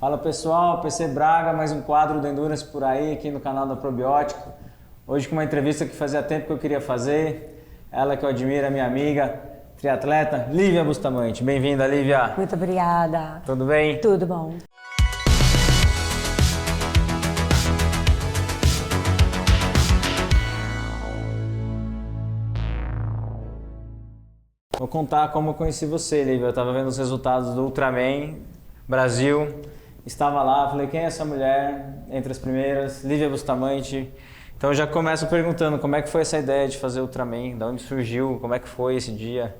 Fala pessoal, PC Braga, mais um quadro do Endurance por aí, aqui no canal da Probiótico. Hoje com uma entrevista que fazia tempo que eu queria fazer. Ela que eu admiro, minha amiga, triatleta, Lívia Bustamante. Bem-vinda, Lívia. Muito obrigada. Tudo bem? Tudo bom. Vou contar como eu conheci você, Lívia. Eu estava vendo os resultados do Ultraman Brasil. Estava lá, falei, quem é essa mulher? Entre as primeiras, Lívia Bustamante. Então eu já começo perguntando como é que foi essa ideia de fazer Ultraman, de onde surgiu, como é que foi esse dia?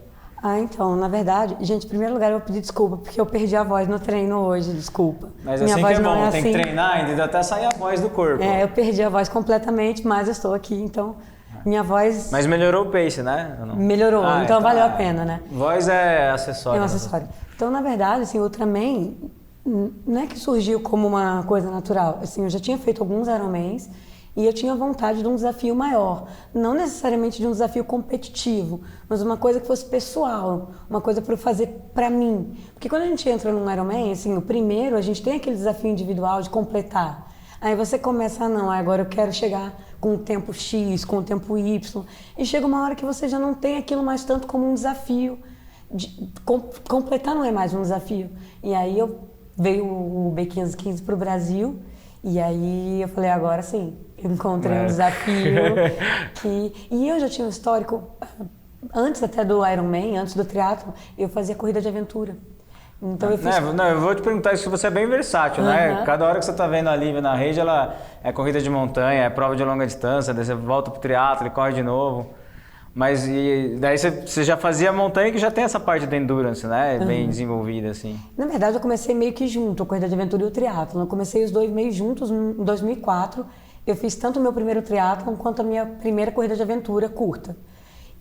Então, na verdade, gente, em primeiro lugar eu vou pedir desculpa, porque eu perdi a voz no treino hoje, desculpa. Mas Minha assim voz que é não bom, é tem assim. que treinar ainda até sair a voz do corpo. Eu perdi a voz completamente, mas eu estou aqui, então minha voz Mas melhorou o pace, né? Ou não? melhorou, então valeu a pena, né? Voz é acessório. É um acessório. Então, na verdade, assim, o Ultraman não é que surgiu como uma coisa natural. Assim, eu já tinha feito alguns Ironmans e eu tinha vontade de um desafio maior. Não necessariamente de um desafio competitivo, mas uma coisa que fosse pessoal, uma coisa para eu fazer para mim. Porque quando a gente entra num Ironman, assim, o primeiro, a gente tem aquele desafio individual de completar. Aí você começa, não, agora eu quero chegar com o tempo X, com o tempo Y. E chega uma hora que você já não tem aquilo mais tanto como um desafio. Completar não é mais um desafio. E aí veio o B515 para o Brasil, e aí eu falei, agora sim, eu encontrei um desafio. E eu já tinha um histórico, antes até do Ironman, antes do triatlo, eu fazia corrida de aventura. Então eu fiz... Não, eu vou te perguntar isso, você é bem versátil, né? Cada hora que você está vendo a Lívia na rede, ela é corrida de montanha, é prova de longa distância, daí você volta pro triatlo e corre de novo. Mas daí você já fazia montanha que já tem essa parte da endurance, né? Bem desenvolvida, assim. Na verdade, eu comecei meio que junto, a corrida de aventura e o triatlo. Eu comecei os dois meio juntos em 2004. Eu fiz tanto o meu primeiro triatlo quanto a minha primeira corrida de aventura curta.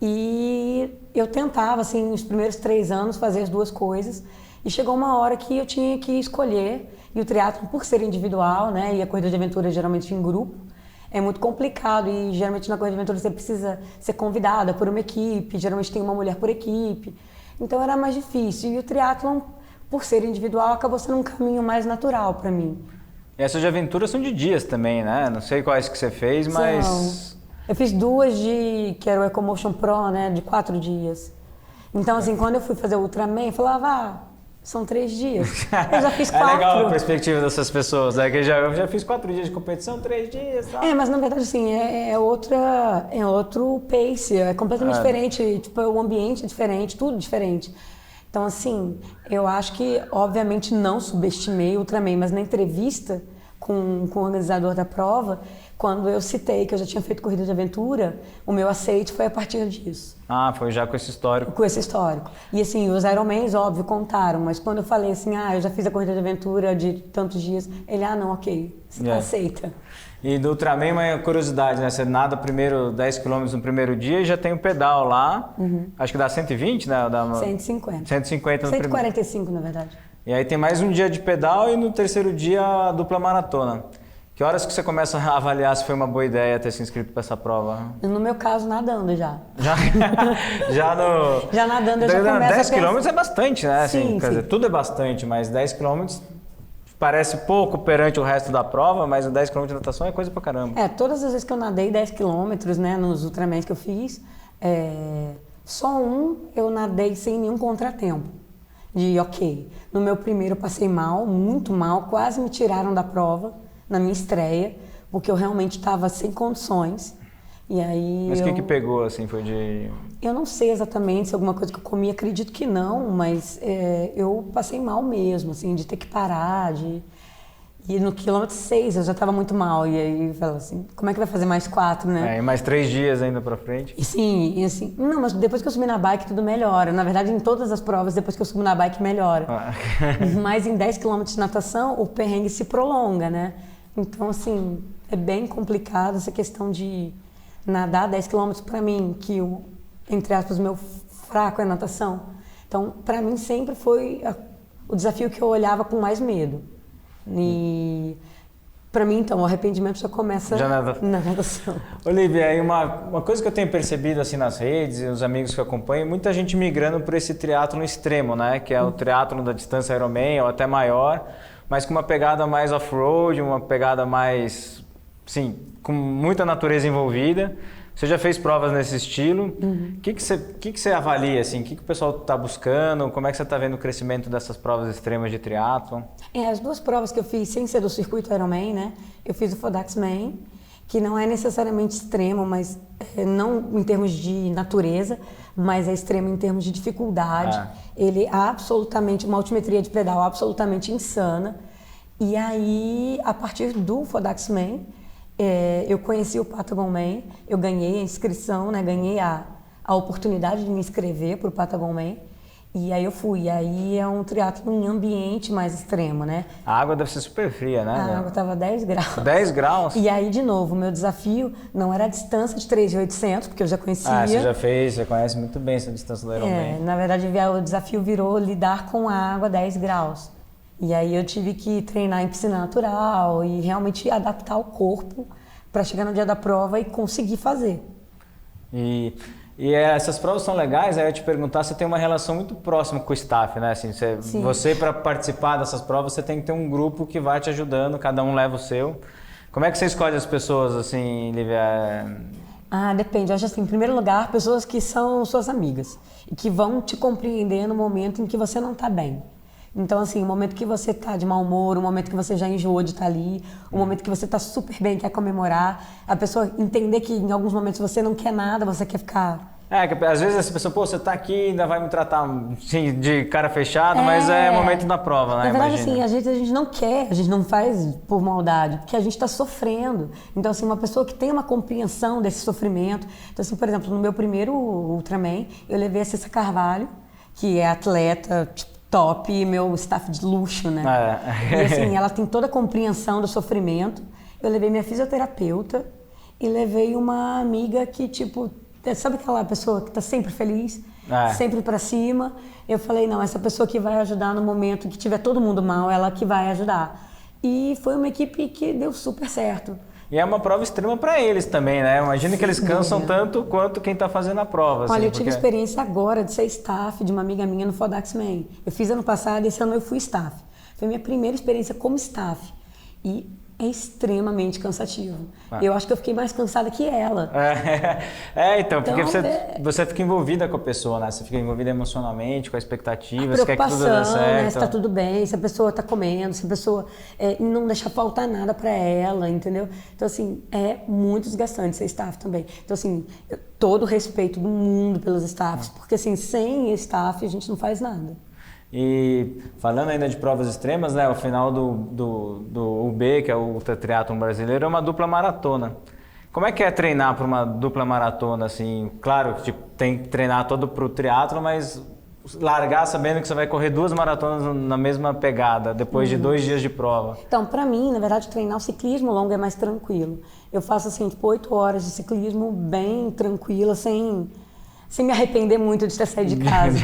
E eu tentava, assim, nos primeiros 3 anos, fazer as duas coisas. E chegou uma hora que eu tinha que escolher. E o triatlo, por ser individual, né? E a corrida de aventura geralmente em grupo, é muito complicado e geralmente na corrida de aventura você precisa ser convidada por uma equipe, geralmente tem uma mulher por equipe, então era mais difícil. E o triatlon, por ser individual, acabou sendo um caminho mais natural para mim. E essas de aventura são de dias também, né? Não sei quais que você fez, mas... Eu fiz 2 que era o Ecomotion Pro, né, de 4 dias. Então assim, quando eu fui fazer o Ultraman, eu falava, são 3 dias. Eu já fiz 4. É legal a perspectiva dessas pessoas, né? Que eu já fiz 4 dias de competição, 3 dias, tá? Mas na verdade, assim, é outro pace, é completamente diferente, tipo, o ambiente é diferente, tudo diferente. Então, assim, eu acho que, obviamente, não subestimei o Ultraman, mas na entrevista com o organizador da prova, quando eu citei que eu já tinha feito corrida de aventura, o meu aceite foi a partir disso. Foi já com esse histórico. Com esse histórico. E assim, os Ironmans, óbvio, contaram, mas quando eu falei assim, eu já fiz a corrida de aventura de tantos dias, ele, não, ok, você aceita. E do Ultraman, uma curiosidade, né? Você nada primeiro 10 km no primeiro dia e já tem o pedal lá, acho que dá 120, né? 150. 150 no 145, na verdade. E aí tem mais um dia de pedal e no terceiro dia a dupla maratona. Que horas que você começa a avaliar se foi uma boa ideia ter se inscrito para essa prova? No meu caso, nadando já. Já nadando eu já começo 10 km é bastante, né? Assim, sim, quer dizer, tudo é bastante, mas 10 km parece pouco perante o resto da prova, mas 10 km de natação é coisa pra caramba. Todas as vezes que eu nadei 10 km, né, nos Ultramans que eu fiz, só eu nadei sem nenhum contratempo. No meu primeiro eu passei mal, muito mal, quase me tiraram da prova na minha estreia, porque eu realmente estava sem condições. E aí mas o que pegou, assim, foi de... Eu não sei exatamente se alguma coisa que eu comi, acredito que não, mas eu passei mal mesmo, assim, de ter que parar, E no quilômetro 6 eu já estava muito mal, e aí eu falei assim, como é que vai fazer mais 4, né? E mais 3 dias ainda pra frente. E assim, não, mas depois que eu subi na bike tudo melhora. Na verdade, em todas as provas, depois que eu subo na bike melhora. Mas em 10 km de natação, o perrengue se prolonga, né? Então, assim, é bem complicado essa questão de nadar 10 km para mim, que entre aspas, o meu fraco é natação. Então, para mim sempre foi o desafio que eu olhava com mais medo. E para mim, então, o arrependimento já começa na natação. Olivia, aí uma coisa que eu tenho percebido assim nas redes e os amigos que eu acompanho, muita gente migrando por esse triatlon extremo, né? Que é o triatlon da distância Ironman ou até maior, mas com uma pegada mais off-road, uma pegada mais, sim, com muita natureza envolvida. Você já fez provas nesse estilo. O que você avalia, assim? O que o pessoal está buscando? Como é que você está vendo o crescimento dessas provas extremas de triatlon? As duas provas que eu fiz sem ser do circuito Ironman, né? Eu fiz o Fodaxman, que não é necessariamente extremo, mas não em termos de natureza, mas é extremo em termos de dificuldade. Ele é absolutamente, uma altimetria de pedal absolutamente insana. E aí, a partir do Fodaxman, eu conheci o Patagonman, eu ganhei a inscrição, né? Ganhei a oportunidade de me inscrever para o Patagonman. E aí eu fui. E aí é um triatlo em ambiente mais extremo, né? A água deve ser super fria, né? A água estava 10 graus. 10 graus? E aí, de novo, o meu desafio não era a distância de 3.800, porque eu já conhecia. Você já fez, você conhece muito bem essa distância do Ironman. Na verdade, o desafio virou lidar com a água 10 graus. E aí eu tive que treinar em piscina natural e realmente adaptar o corpo para chegar no dia da prova e conseguir fazer. E essas provas são legais, aí eu te perguntar, você tem uma relação muito próxima com o staff, né? Assim, você para participar dessas provas, você tem que ter um grupo que vai te ajudando, cada um leva o seu. Como é que você escolhe as pessoas, assim, Lívia? Depende. Eu acho assim, em primeiro lugar, pessoas que são suas amigas e que vão te compreender no momento em que você não está bem. Então, assim, o momento que você tá de mau humor, o momento que você já enjoou de estar ali, o momento que você tá super bem, quer comemorar, a pessoa entender que em alguns momentos você não quer nada, você quer ficar... Que às vezes essa pessoa, você tá aqui, ainda vai me tratar assim, de cara fechada, mas é momento da prova, né? Na verdade, assim, a gente não quer, a gente não faz por maldade, porque a gente está sofrendo. Então, assim, uma pessoa que tem uma compreensão desse sofrimento... Então, assim, por exemplo, no meu primeiro Ultraman, eu levei a Cissa Carvalho, que é atleta, top, meu staff de luxo, né? E assim, ela tem toda a compreensão do sofrimento. Eu levei minha fisioterapeuta e levei uma amiga que, tipo, sabe aquela pessoa que tá sempre feliz, sempre pra cima? Eu falei, não, essa pessoa que vai ajudar no momento que tiver todo mundo mal, ela que vai ajudar. E foi uma equipe que deu super certo. E é uma prova extrema para eles também, né? Imagina que eles cansam tanto quanto quem está fazendo a prova. Olha, eu tive experiência agora de ser staff de uma amiga minha no Fodaxman. Eu fiz ano passado e esse ano eu fui staff. Foi minha primeira experiência como staff. E é extremamente cansativo. Eu acho que eu fiquei mais cansada que ela. Então, porque você fica envolvida com a pessoa, né? Você fica envolvida emocionalmente, com a expectativa, você quer que tudo dê certo. Né? Se tá tudo bem, se a pessoa tá comendo, se a pessoa não deixa faltar nada para ela, entendeu? Então, assim, é muito desgastante ser staff também. Então, assim, todo o respeito do mundo pelos staffs, porque, assim, sem staff a gente não faz nada. E falando ainda de provas extremas, né, o final do UB, que é o Ultra Triathlon Brasileiro, é uma dupla maratona. Como é que é treinar para uma dupla maratona, assim? Claro que tem que treinar todo para o triatlon, mas largar sabendo que você vai correr 2 maratonas na mesma pegada, depois de 2 dias de prova. Então, para mim, na verdade, treinar o ciclismo longo é mais tranquilo. Eu faço, assim, tipo, 8 horas de ciclismo bem tranquila, sem me arrepender muito de ter saído de casa.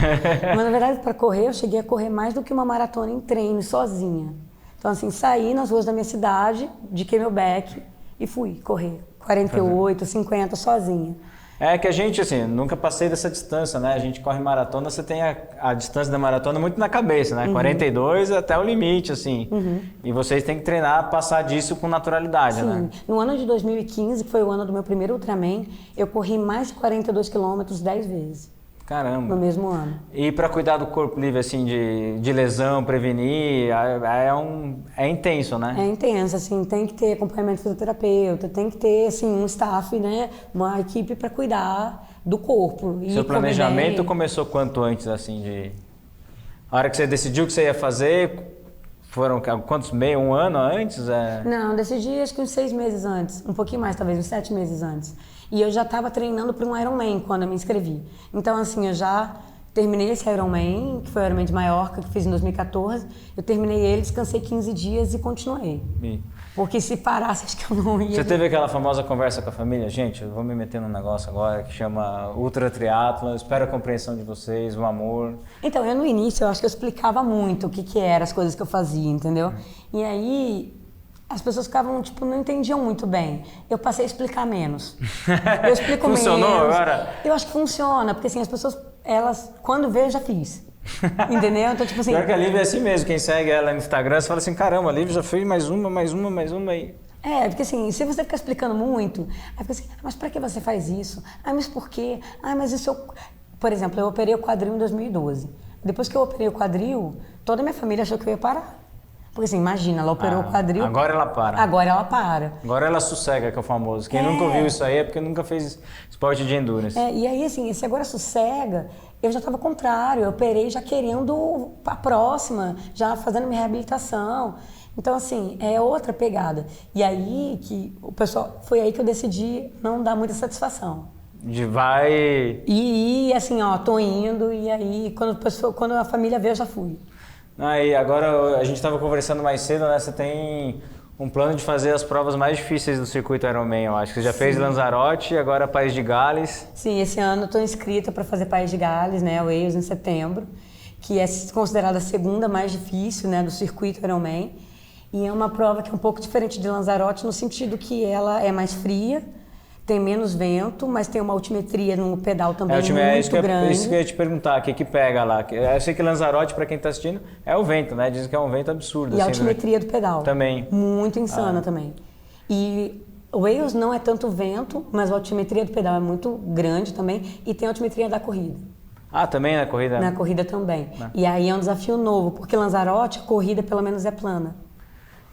Mas, na verdade, para correr, eu cheguei a correr mais do que uma maratona em treino, sozinha. Então, assim, saí nas ruas da minha cidade, de Camelback e fui correr. 48, 50, sozinha. É que a gente, assim, nunca passei dessa distância, né? A gente corre maratona, você tem a distância da maratona muito na cabeça, né? 42 até o limite, assim. E vocês têm que treinar, passar disso com naturalidade, né? Sim. No ano de 2015, que foi o ano do meu primeiro Ultraman, eu corri mais de 42 quilômetros 10 vezes. Caramba. No mesmo ano. E para cuidar do corpo livre, assim, de lesão, prevenir, é intenso, né? É intenso, assim, tem que ter acompanhamento fisioterapeuta, tem que ter, assim, um staff, né? Uma equipe para cuidar do corpo. Seu planejamento começou quanto antes, assim, A hora que você decidiu que você ia fazer, foram quantos meses? Um ano antes? Não, decidi acho que uns 6 meses antes, um pouquinho mais talvez, uns 7 meses antes. E eu já estava treinando para um Ironman quando eu me inscrevi. Então, assim, eu já terminei esse Ironman, que foi o Ironman de Maiorca, que fiz em 2014. Eu terminei ele, descansei 15 dias e continuei. Porque se parasse, acho que eu não ia... Você teve aquela famosa conversa com a família? Gente, eu vou me meter num negócio agora que chama Ultra Triathlon, espero a compreensão de vocês, o amor. Então, eu no início, eu acho que eu explicava muito o que eram as coisas que eu fazia, entendeu? E aí... As pessoas ficavam, tipo, não entendiam muito bem. Eu passei a explicar menos. Eu explico menos. Funcionou agora? Eu acho que funciona, porque assim, as pessoas, elas, quando vê, eu já fiz. Entendeu? Então, tipo assim... Pior que a Lívia é assim mesmo, quem segue ela no Instagram, você fala assim, caramba, a Lívia já fez mais uma aí. Porque assim, se você ficar explicando muito, aí fica assim, mas pra que você faz isso? Ah, mas por quê? Ah, mas isso eu... Por exemplo, eu operei o quadril em 2012. Depois que eu operei o quadril, toda a minha família achou que eu ia parar. Porque assim, imagina, ela operou o quadril... Agora ela para. Agora ela para. Agora ela sossega, que é o famoso. Quem nunca ouviu isso aí é porque nunca fez esporte de endurance. E aí, assim, esse agora sossega, eu já estava ao contrário, eu operei já querendo a próxima, já fazendo minha reabilitação. Então, assim, é outra pegada. E aí que o pessoal... Foi aí que eu decidi não dar muita satisfação. De vai... E assim, ó, tô indo, e aí quando a família veio, eu já fui. Aí, agora a gente estava conversando mais cedo, né? Você tem um plano de fazer as provas mais difíceis do circuito Ironman, eu acho. Você já fez Lanzarote, agora País de Gales. Sim, esse ano eu estou inscrita para fazer País de Gales, né? O Wales em setembro, que é considerada a segunda mais difícil, né, do circuito Ironman. E é uma prova que é um pouco diferente de Lanzarote no sentido que ela é mais fria, tem menos vento, mas tem uma altimetria no pedal também muito grande. Isso que eu ia te perguntar, o que pega lá? Eu sei que Lanzarote, para quem está assistindo, é o vento, né? Dizem que é um vento absurdo. E assim, a altimetria do pedal. Também. Muito insana também. E o Wales não é tanto vento, mas a altimetria do pedal é muito grande também, e tem a altimetria da corrida. Ah, também na corrida? Na corrida também. E aí é um desafio novo, porque Lanzarote, a corrida pelo menos é plana.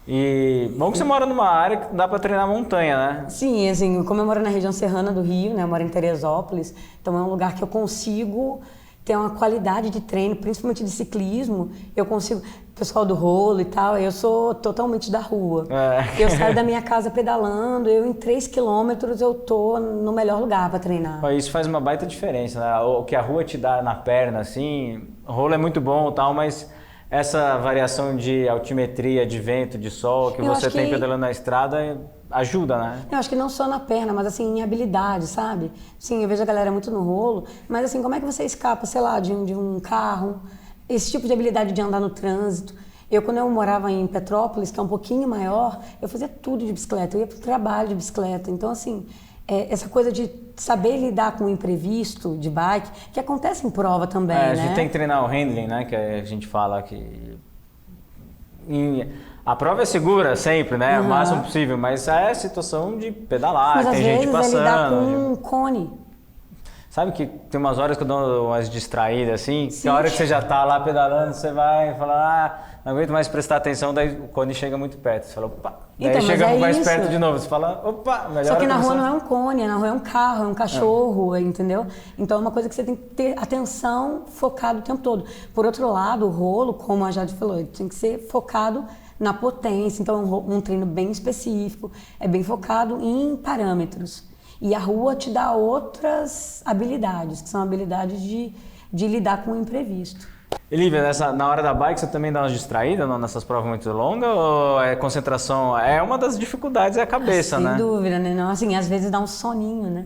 E bom que você mora numa área que dá para treinar montanha, né? Sim, assim, como eu moro na região serrana do Rio, né, eu moro em Teresópolis, então é um lugar que eu consigo ter uma qualidade de treino, principalmente de ciclismo, eu consigo, pessoal do rolo e tal, eu sou totalmente da rua. Eu saio da minha casa pedalando, eu em 3 quilômetros eu tô no melhor lugar para treinar. Isso faz uma baita diferença, né? O que a rua te dá na perna, assim, o rolo é muito bom e tal, mas essa variação de altimetria, de vento, de sol que você tem pedalando na estrada ajuda, né? Eu acho que não só na perna, mas assim, em habilidade, sabe? Sim, eu vejo a galera muito no rolo, mas assim, como é que você escapa, sei lá, de um carro? Esse tipo de habilidade de andar no trânsito. Quando eu morava em Petrópolis, que é um pouquinho maior, eu fazia tudo de bicicleta, eu ia pro trabalho de bicicleta. Então, assim, essa coisa de saber lidar com o imprevisto de bike, que acontece em prova também, né? A gente tem que treinar o handling, né? Que a gente fala que... A prova é segura sempre, né? O máximo possível, mas é situação de pedalar, mas tem gente passando. Mas às vezes é lidar com um cone. Sabe que tem umas horas que eu dou umas distraídas assim, que a hora que você já tá lá pedalando, você vai falar, não aguento mais prestar atenção, daí o cone chega muito perto, você fala, opa, daí chega mais perto de novo, você fala, opa, melhor. Só que na rua não é um cone, na rua é um carro, é um cachorro, entendeu? Então é uma coisa que você tem que ter atenção focado o tempo todo. Por outro lado, o rolo, como a Jade falou, tem que ser focado na potência, então um treino bem específico, é bem focado em parâmetros. E a rua te dá outras habilidades, que são habilidades de lidar com o imprevisto. E Lívia, na hora da bike você também dá umas distraídas nessas provas muito longas ou é concentração? É uma das dificuldades, é a cabeça, né? Sem dúvida, né? Não, assim, às vezes dá um soninho, né?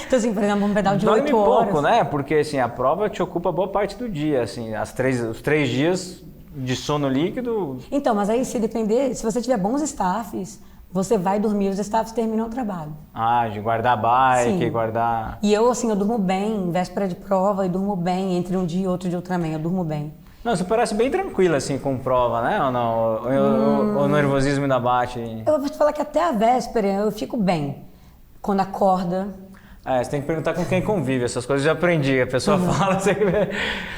Então, assim, por exemplo, um pedal de 8 horas. Dorme pouco, né? Porque, assim, a prova te ocupa boa parte do dia, assim, os 3 dias de sono líquido. Então, mas aí se depender, se você tiver bons staffs, você vai dormir, os staffs terminam o trabalho. De guardar bike, Sim. guardar... E eu, assim, eu durmo bem, véspera de prova, e durmo bem, entre um dia e outro de Ultraman, eu durmo bem. Não, você parece bem tranquila, assim, com prova, né? Ou não? O nervosismo ainda bate? Eu vou te falar que até a véspera eu fico bem. Quando acorda... Você tem que perguntar com quem convive, essas coisas eu já aprendi, a pessoa fala... Você...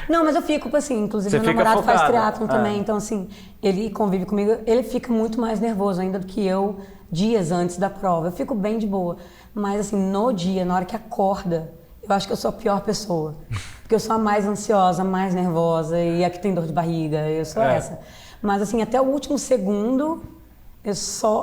Não, mas eu fico, assim, inclusive você meu namorado focado. faz triatlon também, então assim, ele convive comigo, ele fica muito mais nervoso ainda do que eu dias antes da prova, eu fico bem de boa, mas assim, no dia, na hora que acorda, eu acho que eu sou a pior pessoa, porque eu sou a mais ansiosa, a mais nervosa e a que tem dor de barriga, eu sou essa. Mas assim, até o último segundo,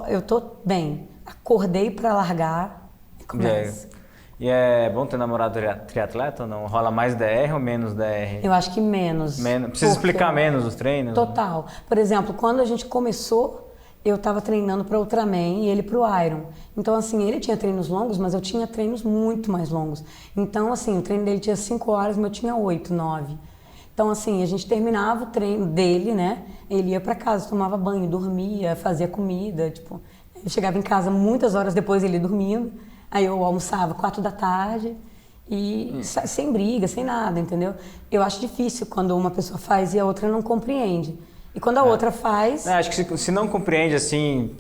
eu tô bem, acordei pra largar e começa. E é bom ter namorado triatleta ou não? Rola mais DR ou menos DR? Eu acho que menos. Precisa explicar menos os treinos? Total. Por exemplo, quando a gente começou, eu estava treinando para Ultraman e ele para o Iron. Então, assim, ele tinha treinos longos, mas eu tinha treinos muito mais longos. Então, assim, o treino dele tinha 5 horas, mas eu tinha 8, 9. Então, assim, a gente terminava o treino dele, né? Ele ia para casa, tomava banho, dormia, fazia comida, tipo... Eu chegava em casa muitas horas depois ele dormindo. Aí eu almoçava 4 da tarde e sem briga, sem nada, entendeu? Eu acho difícil quando uma pessoa faz e a outra não compreende. E quando a outra faz... Acho que se não compreende, assim,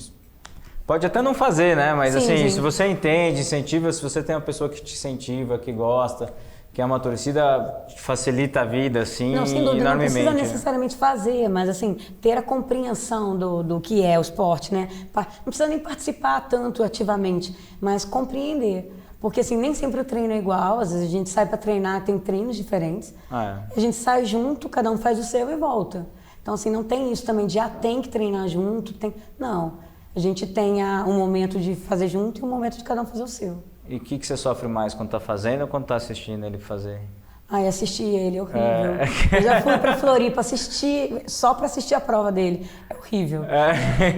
pode até não fazer, né? Mas assim, sim. se você entende, incentiva, se você tem uma pessoa que te incentiva, que gosta, que é uma torcida, facilita a vida, assim, Não, sem dúvida, não enormemente. precisa necessariamente fazer, mas assim, ter a compreensão do que é o esporte, né? Não precisa nem participar tanto ativamente, mas compreender. Porque assim, nem sempre o treino é igual, às vezes a gente sai para treinar, tem treinos diferentes. A gente sai junto, cada um faz o seu e volta. Então assim, não tem isso também de tem que treinar junto, não. A gente tem um momento de fazer junto e um momento de cada um fazer o seu. E o que você sofre mais, quando tá fazendo ou quando tá assistindo ele fazer? Assistir ele é horrível. Eu já fui pra Floripa assistir, só pra assistir a prova dele. É horrível.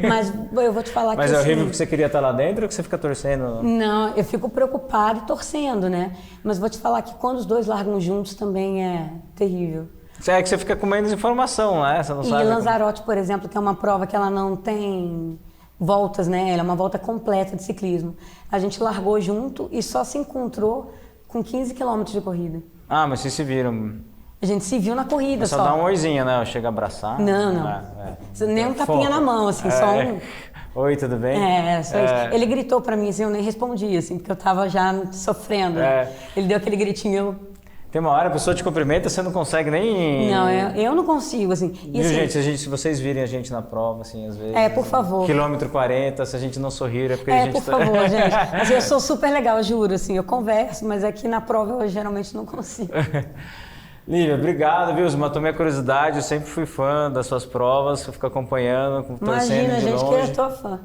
Mas eu vou te falar Mas que... é horrível assim, porque você queria estar lá dentro ou que você fica torcendo? Não, eu fico preocupada e torcendo, né? Mas vou te falar que quando os dois largam juntos também é terrível. É que você fica com menos informação, né? Você não sabe. E Lanzarote, por exemplo, que é uma prova que ela não tem voltas, né? Ela é uma volta completa de ciclismo. A gente largou junto e só se encontrou com 15 quilômetros de corrida. Mas vocês se viram. A gente se viu na corrida só. Só dá um oizinho, né? Chega a abraçar. Não. Nem um tapinha na mão, assim, só um... Oi, tudo bem? Só isso. Ele gritou pra mim, assim, eu nem respondi, assim, porque eu tava já sofrendo. Ele deu aquele gritinho, Tem uma hora a pessoa te cumprimenta, você não consegue nem... Não, eu não consigo, assim. E, Viu, assim, se vocês virem a gente na prova, assim, às vezes... por favor. Quilômetro 40, se a gente não sorrir, é porque a gente... por favor, gente. Assim, eu sou super legal, eu juro, assim, eu converso, mas aqui na prova eu geralmente não consigo. Lívia, obrigado, viu? Você matou minha curiosidade, eu sempre fui fã das suas provas, eu fico acompanhando, torcendo Imagina, de gente, longe. que eu tô fã.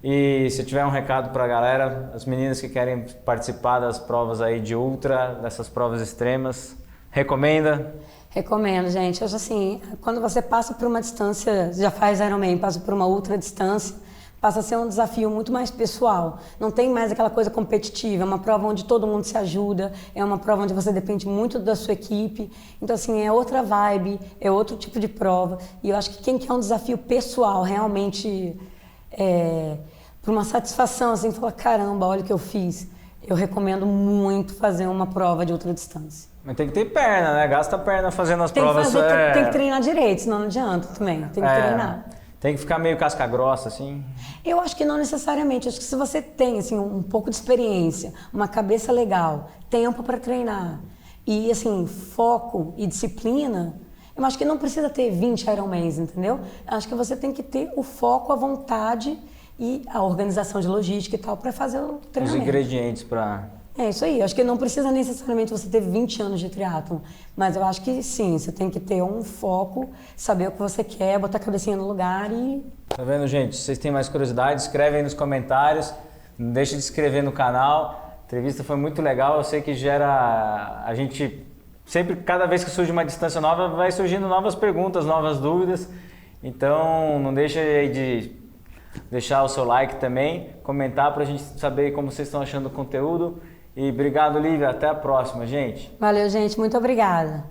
E se tiver um recado pra galera, as meninas que querem participar das provas aí de ultra, dessas provas extremas, recomenda? Recomendo, gente. Eu acho assim, quando você passa por uma distância, já faz Ironman, passa por uma ultra distância, passa a ser um desafio muito mais pessoal. Não tem mais aquela coisa competitiva, é uma prova onde todo mundo se ajuda, é uma prova onde você depende muito da sua equipe. Então, assim, é outra vibe, é outro tipo de prova. E eu acho que quem quer um desafio pessoal, realmente, por uma satisfação, assim, falar, caramba, olha o que eu fiz. Eu recomendo muito fazer uma prova de ultra distância. Mas tem que ter perna, né? Gasta a perna fazendo as Tem provas. Tem que treinar direito, senão não adianta também. Tem que treinar. Tem que ficar meio casca grossa, assim? Eu acho que não necessariamente. Acho que se você tem assim, um pouco de experiência, uma cabeça legal, tempo para treinar e assim, foco e disciplina, eu acho que não precisa ter 20 Ironmans, entendeu? Acho que você tem que ter o foco, a vontade e a organização de logística e tal para fazer o treinamento. Os ingredientes para... É isso aí. Acho que não precisa necessariamente você ter 20 anos de triatlon, mas eu acho que sim, você tem que ter um foco, saber o que você quer, botar a cabecinha no lugar e... Tá vendo, gente? Se vocês têm mais curiosidade, escreve aí nos comentários, não deixe de inscrever no canal. A entrevista foi muito legal, eu sei que gera... A gente sempre, cada vez que surge uma distância nova, vai surgindo novas perguntas, novas dúvidas. Então, não deixe aí de deixar o seu like também, comentar pra gente saber como vocês estão achando o conteúdo. E obrigado, Lívia. Até a próxima, gente. Valeu, gente. Muito obrigada.